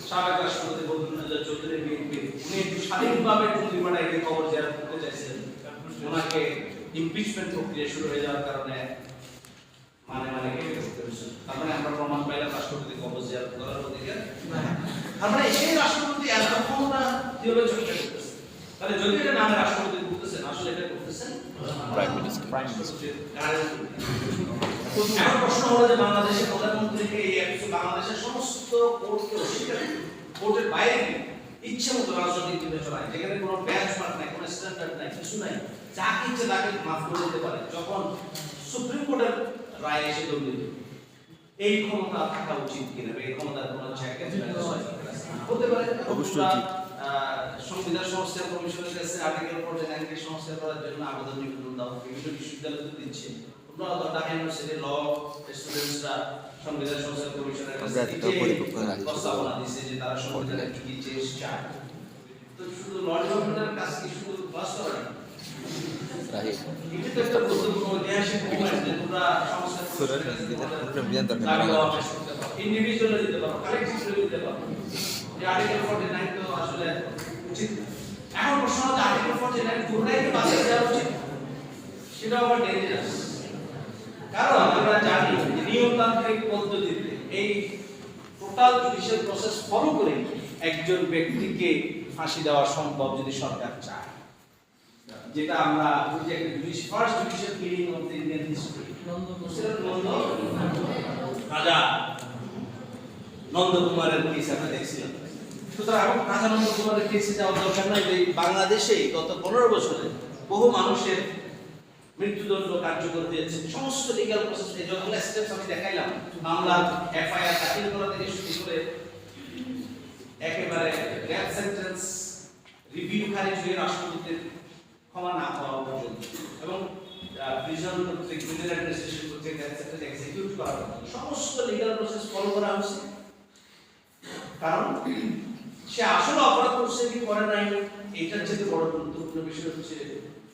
সাবেক রাষ্ট্রপতি বঙ্গবন্ধু চৌধুরী বিএনপি উনি স্বাধীনভাবে টুঙ্গি পাড়ায় গিয়ে কবর জিয়ারত করতে চাইছিলেন, ওনাকে ইমপিচমেন্ট প্রক্রিয়া শুরু হয়ে যাওয়ার কারণে মানে কেটে করতে হয়েছে। তার মানে আমরা প্রমাণ পাইলাম রাষ্ট্রপতি কবর জিয়ারত করার অধিকার নাই। তার মানে সেই রাষ্ট্রপতি এত ক্ষমতা থিওলজি করতেছে, তাহলে যদি এটা নামে রাষ্ট্রপতি বলতেছেন, আসলে এটা করতেছেন প্রাইম মিনিস্টার। এখন প্রশ্ন হলো যে বাংলাদেশের প্রধানমন্ত্রীকে বাংলাদেশের সমস্ত কোর্টকে অস্বীকার, কোর্টের বাইরে ইচ্ছে মতো রাজনৈতিক বিবেচনা, যেখানে কোনো বেঞ্চমার্ক নাই, কোনো স্ট্যান্ডার্ড নাই, কিছু নাই, যা ইচ্ছে তাকে মাফ করে দিতে পারে, যখন সুপ্রিম কোর্টের রায় এসে দণ্ডিত, এই ক্ষমতা থাকা উচিত কিনা, এই ক্ষমতার কোনো চেক হতে পারে অবশ্যই। সংবিধান সংস্কার কমিশনের কাছে আর্টিকেল 49 সংস্কার করার জন্য আবেদন নিবেদন দাও, বিভিন্ন বিশ্ববিদ্যালয় তো দিচ্ছে। তোমরা ঢাকা ইউনিভার্সিটি ল স্টুডেন্টসরা সংবিধান সংস্কার কমিশনের কাছে প্রস্তাবনা দিয়েছে যে তারা সংবিধানে কি চেঞ্জ চায়। তো শুধু ল ডেভেলপমেন্টের কাজ কি শুধু ক্লাস করা না, এটা তো একটা গুরুত্বপূর্ণ ঐতিহাসিক মোমেন্ট যে তোমরা সংস্কার ইন্ডিভিজুয়ালি দিতে পারো, কালেক্টিভলি দিতে পারো। যে আর্টিকেল 49 তো আসলে উচিত। এখন প্রশ্ন হচ্ছে আর্টিকেল 49 পুরোটাই কি বাতিল দেওয়া উচিত? সেটা আবার ডেঞ্জারাস, কারণ আমরা জানি যে নিয়মতান্ত্রিক পদ্ধতিতে এই টোটাল জুডিশিয়াল প্রসেস ফলো করে একজন ব্যক্তিকে ফাঁসি দেওয়া সম্ভব যদি সরকার চায়, যেটা আমরা first judicial hearing of the Indian history রাজা নন্দকুমারের কেস আমরা দেখছিলাম। সুতরাং রাজা নন্দকুমারের কেসে যাওয়ার দরকার নাই। যে বাংলাদেশে গত 15 বছরে বহু মানুষের মৃত্যুদণ্ড কার্যকর হয়েছে, সমস্ত লিগ্যাল প্রসেস এই যতগুলো স্টেপস আমি দেখাইলাম, মামলা এফআইআর দাখিল করা থেকে শুরু করে একেবারে ডেথ সেন্টেন্স রিভিউ খারিজ হয়ে রাষ্ট্রপতির ক্ষমা না পাওয়া পর্যন্ত, এবং প্রিজন কর্তৃক ক্রিমিনাল অ্যাডমিনিস্ট্রেশন কর্তৃক ডেথ সেন্টেন্স এক্সিকিউট করা পর্যন্ত সমস্ত লিগ্যাল প্রসেস ফলো করা হয়েছে। কারণ সে আসলে অপরাধ করছে কি করে নাই, এটার চেয়ে বড় গুরুত্বপূর্ণ বিষয় হচ্ছে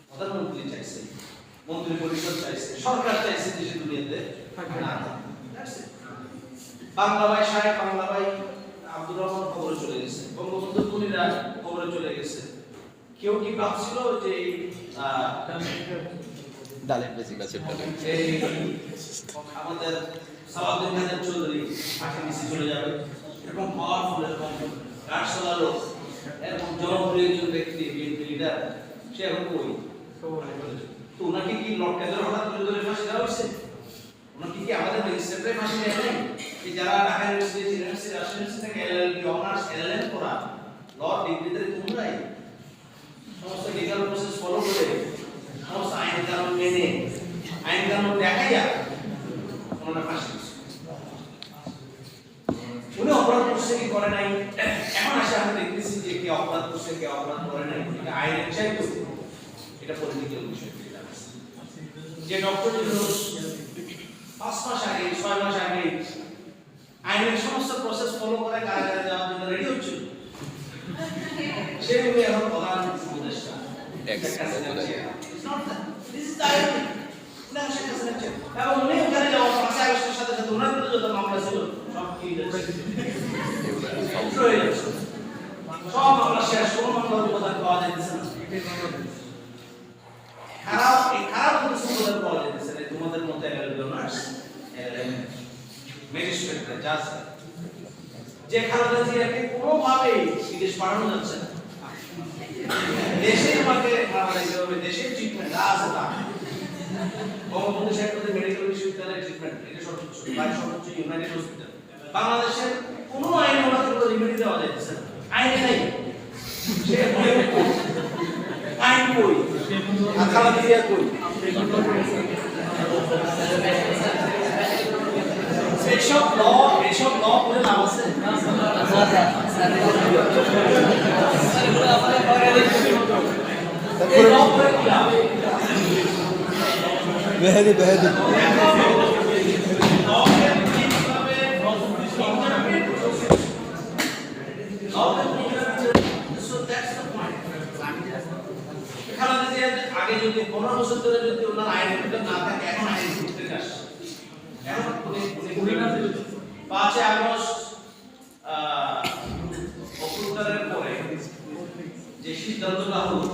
প্রধানমন্ত্রী চাইছে, মন্ত্রী পরিষদ চাইছে, সরকার চাইছে যে সে দুনিয়াতে না থাকে। বাংলা ভাই সাহেব, বাংলা ভাই আব্দুর রহমান কবরে চলে গেছে, বঙ্গবন্ধু খুনিরা কবরে চলে গেছে। কেউ কি ভাবছিল যে ডালের বেশি গাছের ডালে এই আমাদের সালাউদ্দিন খানের চৌধুরী ফাঁসি নিচে চলে যাবে, এরকম পাওয়ারফুল, এরকম কারসালারও এরকম জনপ্রিয় একজন ব্যক্তি, বিএনপি লিডার, সে এখন কই? তো ওনাকে কি লর্ড কেদার হঠাৎ করে ফাঁসি দেওয়া হয়েছে? ওনাকে কি আমাদের ম্যাজিস্ট্রেটরাই ফাঁসি দেয় নাই? এই যারা ঢাকা ইউনিভার্সিটি রাজশাহী থেকে এলএলবি অনার্স এলএলএম করা ল ডিগ্রিতে তোমরাই সমস্ত লিগ্যাল প্রসেস ফলো করে সমস্ত আইন কানুন মেনে আইন কানুন দেখাইয়া ওনারা ফাঁসি দিচ্ছে। উনি অপরাধ করছে কি করে নাই, এখন আসে আমরা দেখতেছি যে কে অপরাধ করছে কে অপরাধ করে নাই, এটা আইনের চাইতে এটা পলিটিক্যাল বিষয়। যে ডক্টর ইউনুস 5 মাস আগে 6 মাস আগে আইনের সমস্ত প্রসেস ফলো করে কারাগারে যাওয়ার জন্য রেডি হচ্ছিল, সে উনি এখন প্রধান উপদেষ্টা। এবং উনি ওখানে যাওয়ার 5 আগস্টের সাথে সাথে ওনার বিরুদ্ধে যত মামলা ছিল সব কি সব মামলা শেষ, কোনো মামলার উপাদান পাওয়া যাইতেছে না। খারাপ উপাদান পাওয়া যাইতেছে না। তোমাদের মতো এলাকার ম্যাজিস্ট্রেটরা জাজ যে খালেদা জিয়াকে কোনোভাবেই বিদেশ পাঠানো যাচ্ছে না, দেশের মাকে মারা যাইতে হবে, দেশের ট্রিটমেন্ট যা আছে তা বঙ্গবন্ধু শেখ মুজিব মেডিকেল বিশ্ববিদ্যালয়ের ট্রিটমেন্ট এটা সর্বোচ্চ, সর্বোচ্চ ইউনাইটেড হসপিটাল। বাংলাদেশের কোনো আইন ওনাকে কোনো রিমেডি দেওয়া যাচ্ছে না, আইন নাই। সে আইন কই আর খালেদা জিয়া কই? এসব ল করে লাভ আছে? বেহেদি বেহেদি আগে যদি 15 বছর ধরে যদি ওনার আইন না থাকে, এখন আইন করতে আসে। এখন 5 আগস্ট অভ্যুত্থানের পরে যে সিদ্ধান্তটা হলো,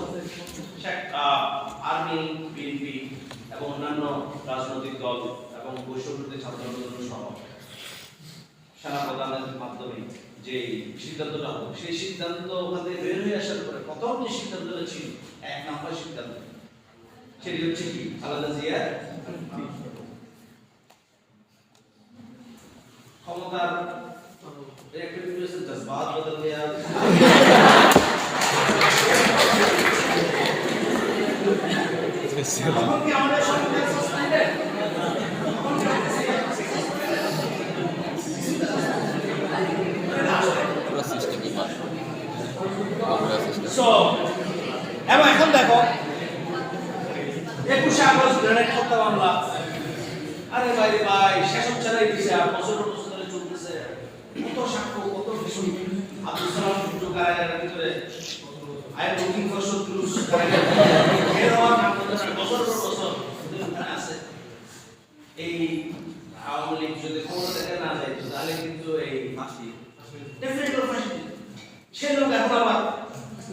আর্মি, বিএনপি এবং অন্যান্য রাজনৈতিক দল এবং বৈষম্যবিরোধী ছাত্র আন্দোলন সহ সেনা প্রধানের মাধ্যমে যে সিদ্ধান্তটা হলো, সেই সিদ্ধান্ত ওখান থেকে বের হয়ে আসার পরে প্রথম যে সিদ্ধান্তটা ছিল, 1 নম্বর সিদ্ধান্ত, সেটি হচ্ছে কি খালেদা জিয়ার ক্ষমতার একটা বিশেষ জজবাত বদল গয়া। এখন কি আমাদের সরকার সাসপেন্ডেড? এবং এখন দেখো 21 আগস্ট গ্রেনেড হত্যা মামলা, আরে ভাই শেষ হচ্ছে না, দিছে বছর ধরে চলতেছে, কত সাক্ষ্য, কত বিষয়। আব্দুল সালাম যুদ্ধ কারাগারের ভিতরে আই এম লুকিং ফর শত্রুস এর হওয়ার নাম বছর পর বছর ওখানে আছে। এই আওয়ামী লীগ যদি ক্ষমতা থেকে না যায় তাহলে কিন্তু এই ফাঁসি ডেফিনেটলি ফাঁসি, সে লোক এখন আবার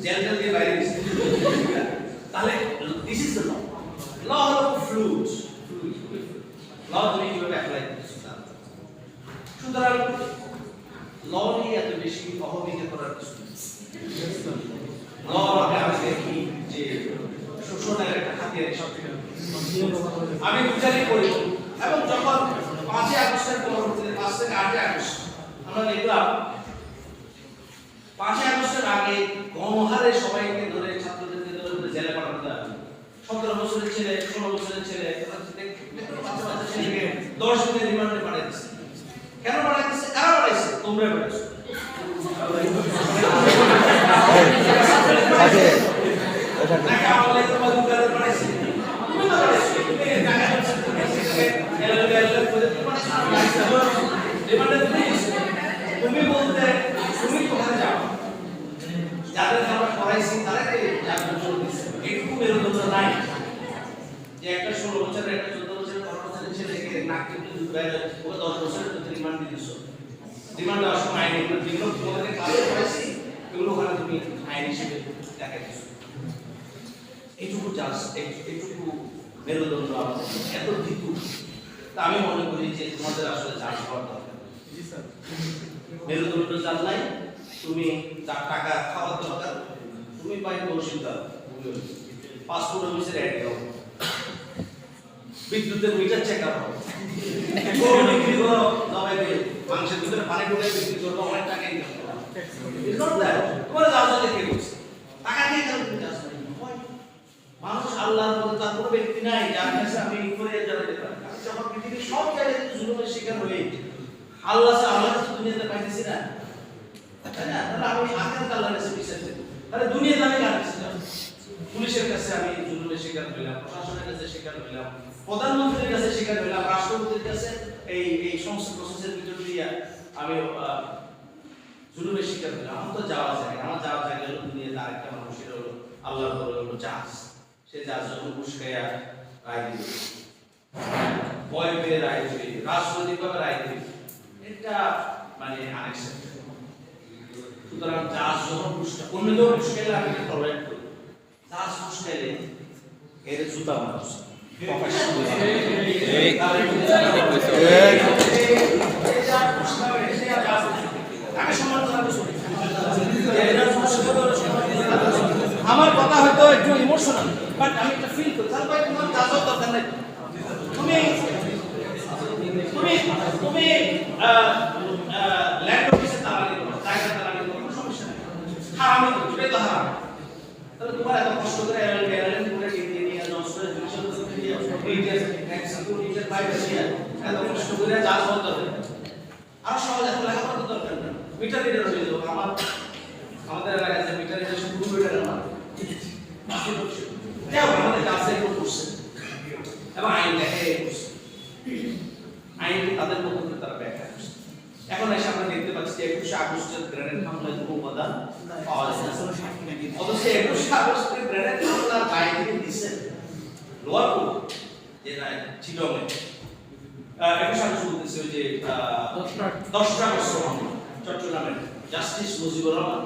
জেল দিয়ে বাইরে গেছে। তাহলে দিস ইজ দ্য ল। ল হলো ফ্লুইড, ল তুমি কিভাবে অ্যাপ্লাই করছো। সুতরাং ল নিয়ে এত বেশি অহমিকা করার কিছু ল আমি দেখি যে শোষণের একটা খাতির সব আমি বিচারই করি। এবং যখন 5 আগস্টের পরবর্তীতে 5 থেকে 8 আগস্ট আমরা দেখলাম 5 আগস্টের আগে গণহারে সবাইকে ধরে ছাত্রদেরকে ধরে জেলে পাঠানো হয়। 17 বছরের ছেলে, 16 বছরের ছেলে, বাচ্চা ছেলেকে 10 দিনের রিমান্ডে পাঠিয়ে দিচ্ছে। কেন পাঠিয়ে দিচ্ছে? কারা পাঠাইছে? তোমরা পাঠাইছো। নাকি আমাদের তোমাদের উদ্ধারে পাঠাইছে? তুমি তো পাঠাইছো। তুমি বলতে তুমি কোথায় যাও? যাদের আমরা পড়াইছি তারাকে জানতে চলতেছে। একটু মেরুদণ্ড নাই যে একটা 16 বছরের, একটা 14 বছরের, 15 বছরের ছেলেকে নাক টিপে দুবাই ওকে 10 বছরের ভিতরে রিমান্ড দিয়ে দিছো। রিমান্ড দেওয়ার সময় আইনি যেগুলো তোমাদেরকে কাজে পড়াইছি এগুলো ওখানে তুমি আইন হিসেবে দেখা দিচ্ছ। এইটুকু এইটুকু মেরুদণ্ড আমাদের এত দিতু। তা আমি মনে করি যে তোমাদের আসলে চার্জ হওয়ার দরকার। মেরুদণ্ড জানলাই তুমি যার টাকা খাওয়ার দরকার তুমি পাই তহসিলদার, পাসপোর্ট অফিসের অ্যাড দাও, বিদ্যুতের মিটার চেক আপ হবে, গরু বিক্রি করো, দবাই দিয়ে মাংসের ভিতরে পানি ঢুকে বিক্রি করবো, অনেক টাকা ইনকাম করো। তোমার যাওয়া কে করছে? টাকা দিয়ে কেন তুমি চাষ করি? মানুষ আল্লাহর মতো তার কোনো ব্যক্তি নাই যার কাছে আমি করে জানাতে পারি। আমি যখন পৃথিবীর সব জায়গায় জুলুমের শিকার হই, আল্লাহ তো দুনিয়াতে পাইতেছি না, তাই না? তাহলে আমি আখেরাতে আল্লাহর কাছে বিচার দেব। তাহলে দুনিয়াতে আমি কার কাছে যাব? পুলিশের কাছে আমি জুলুমের মধ্যে স্বীকার হইলাম, প্রশাসনের কাছে স্বীকার হইলাম, প্রধানমন্ত্রীর কাছে স্বীকার হইলাম, রাষ্ট্রপতির কাছে এই সমস্ত প্রসেসের ভিতর দিয়ে আমি জুলুমের শিকার হইলাম। আমার তো যাওয়া যায়, আমার যাওয়া জায়গা হলো দুনিয়াতে আরেকটা মানুষের হলো আল্লাহর হলো জাহাজ। সে জাহাজ যখন উস্কাইয়া রায় দিবে, ভয় পেয়ে রায় দিবে, রাজনৈতিকভাবে রায় দিবে, এটা মানে আনএক্সেপ্টেবল। সুতরাং জাহাজ যখন অন্য কেউ উস্কাইলে আমি এটা টলারেট করি, জাহাজ উস্কাইলে এর জুতা মানুষ আমার কথা হয়তো একটু ইমোশনাল, বাট আমি এটা ফিল করি। তার ভাই তোমার যাওয়ার দরকার নাই, তুমি তুমি তুমি ল্যান্ড অফিসে দাঁড়ালে করো, জায়গা দাঁড়ালে করো, কোনো সমস্যা নেই। হারামি তো দুটোই তো হারাম। তাহলে তোমার এত কষ্ট করে এয়ারলাইন করে টিকে নিয়ে নষ্টরে দুইশো দিয়ে সিকিউরিটির বাইরে দিয়ে এত কষ্ট করে জাহাজ বন্ধ হবে। আর সহজ এত লেখাপড়া তো দরকার না, মিটার রিডার হয়ে যাবো। আমাদের এলাকায় যে মিটার রিডার শুধু মিটার আমার কেউ আমাদের কাছে একটু করছে এবং আইন দেখে করছে, আইন তাদের মতো করে তারা ব্যাখ্যা করছে। এখন এসে আমরা দেখতে পাচ্ছি যে 21 আগস্টের গ্রেনেড হামলায় কোনো উপাদান পাওয়া যাচ্ছে না। অথচ 21 আগস্টের গ্রেনেড হামলার দায় থেকে দিচ্ছে লোয়ার কোর্ট, যেটা চিটংয়ে 21 আগস্ট বলতেছে ওই যে 10 আগস্ট চট্টগ্রামের জাস্টিস মুজিবুর রহমান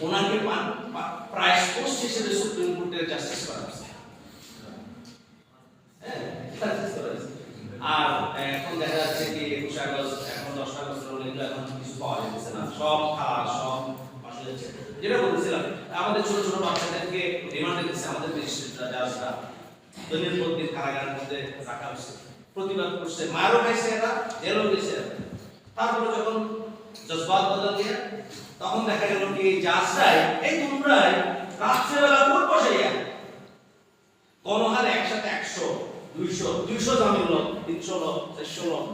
ওনাকে প্রাইস পোস্ট হিসেবে সুপ্রিম কোর্টের জাস্টিস করা হয়েছে। আর এখন দেখা যাচ্ছে কি 21 আগস্ট এখন 10 আগস্ট হলে এখন কিছু পাওয়া যাচ্ছে না, সব খাওয়া সব আসলে যেটা বলছিলাম আমাদের ছোট ছোট বাচ্চাদেরকে রিমান্ডে দিচ্ছে আমাদের ম্যাজিস্ট্রেটরা, জাজরা দলীয় পদ্ধতির কারাগারের মধ্যে রাখা হয়েছে, প্রতিবাদ করছে, মারও খাইছে এরা, জেলও গেছে। তারপরে যখন জজবাত বদল দিয়ে তখন দেখা গেল কি জাজরাই এই তোমরাই রাত্রেবেলা কোর্ট বসাইয়া গণহারে একসাথে 100 200 জামিন লোক 300 লোক 400 লোক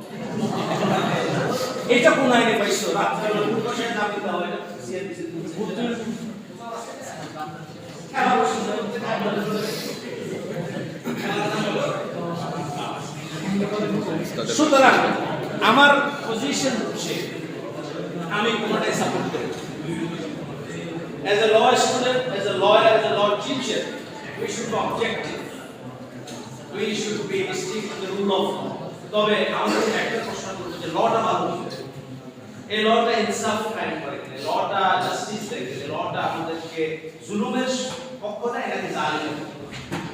এটা কোন আইনে পাইছো? রাত্রেবেলা কোর্ট বসাইয়া জামিন দেওয়া হয় না সিআরপিসি সুতরাং আমার পজিশন হচ্ছে আমি কোনটাই সাপোর্ট করি। As a law student, as a lawyer, as a law teacher, we should be objective. We should be stick to the rule of law. তবে আমাদের একটা প্রশ্ন করতে যে লটা ভালো হবে, এই লটা ইনসাফ কায়েম করে কিনা, লটা জাস্টিস দেখে, লটা আমাদেরকে জুলুমের পক্ষ না নাকি জালিমের পক্ষ,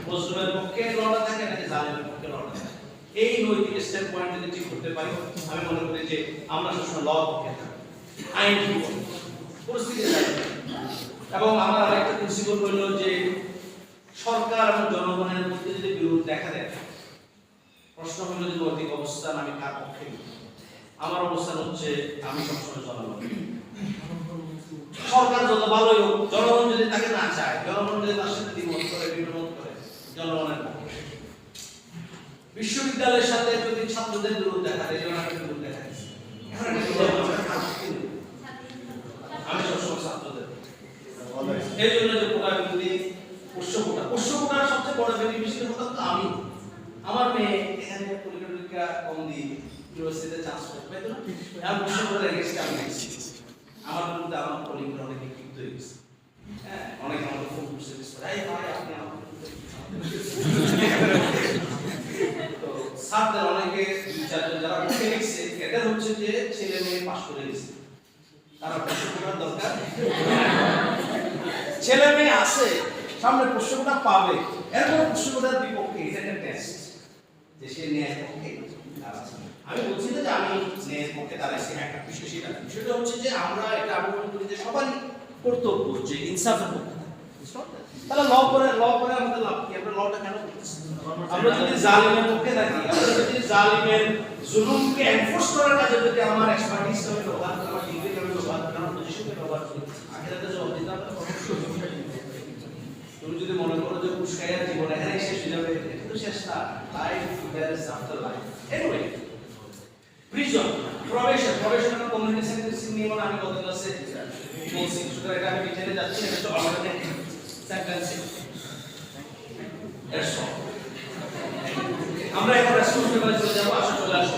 মজলুমের পক্ষে লটা থাকে নাকি জালিমের পক্ষে লটা থাকে, এই নৈতিক স্ট্যান্ড পয়েন্ট যদি ঠিক করতে পারি আমি মনে করি যে আমরা সবসময় লর পক্ষে থাকি, আইন কি বলে পরিস্থিতি চাই। এবং আমার আরেকটা প্রিন্সিপাল হলো যে সরকার এবং জনগণের মধ্যে যদি বিরোধ দেখা দেয়, প্রশ্ন হলো যে নৈতিক অবস্থান আমি কার পক্ষে। আমার অবস্থান হচ্ছে আমি সবসময় জনগণ। সরকার যত ভালোই হোক, জনগণ যদি তাকে না চায়, জনগণ যদি তার সাথে দ্বিমত করে বিমত করে, জনগণের পক্ষে। বিশ্ববিদ্যালয়ের সাথে যদি ছাত্রদের বিরোধ দেখা দেয়, জনগণের বিরোধ দেখা দিচ্ছে, আমি সবসময় ছাত্রদের। এই জন্য যে কোটা বিরোধী পোষ্যকোটার সবচেয়ে বড় বেনিফিশিয়ারি হতো তো আমি। আমার মেয়ে এখানে পরীক্ষা কম দিয়ে ইউনিভার্সিটিতে চান্স পেতো না, আমি পোষ্যকোটার এগেইনস্টে আমি গেছি। আমার বিরুদ্ধে আমার কলিগরা অনেকে ক্ষিপ্ত হয়ে গেছে, হ্যাঁ অনেকে আমাকে ফোন করছে, এই ভাই আপনি আমাকে তো ছাত্রদের অনেকে 2-4 যারা মুখে লিখছে এদের হচ্ছে যে ছেলে মেয়ে পাস করে গেছে, তারা পোষ্যকোটার দরকার ছেলে মেয়ে আছে সামনে পোষ্যকোটা পাবে, এরপর পোষ্যকোটার বিপক্ষে এটা একটা টেস্ট যে সে ন্যায়ের পক্ষে দাঁড়াচ্ছে। আমি বলছি না যে আমি ন্যায়ের পক্ষে দাঁড়াইছি, একটা বিষয় সেটা বিষয়টা হচ্ছে যে আমরা এটা আমি মনে করি যে সবারই কর্তব্য যে ইনসাফের পক্ষে। তাহলে ল করে আমাদের লাভ কি? আমরা লটা কেন করতেছি? আমরা যদি জালিমের পক্ষে থাকি, আমরা যদি জালিমের জুলুমকে এনফোর্স করার কাজে যদি আমার এক্সপার্টিস আমি ব্যবহার করি, আমার ডিগ্রি আমি ব্যবহার করি, আমার পজিশনকে ব্যবহার করি, আখিরাতে জবাব দিতে হবে। তুমি যদি মনে করো যে উস্কাইয়ার জীবন এখানেই শেষ হয়ে যাবে, এটা তো শেষ না, life there is after life. Anyway prison probation এবং কমিউনিটি সেন্টেন্সিং নিয়ে আমি গত ক্লাসে বলছি, সুতরাং এটা আমি ডিটেইলে যাচ্ছি না, এটা তো অনলাইনে সেন্টেন্সিং। আমরা এখন রেসপন্স পেপারে চলে যাবো, আসো চলে আসো।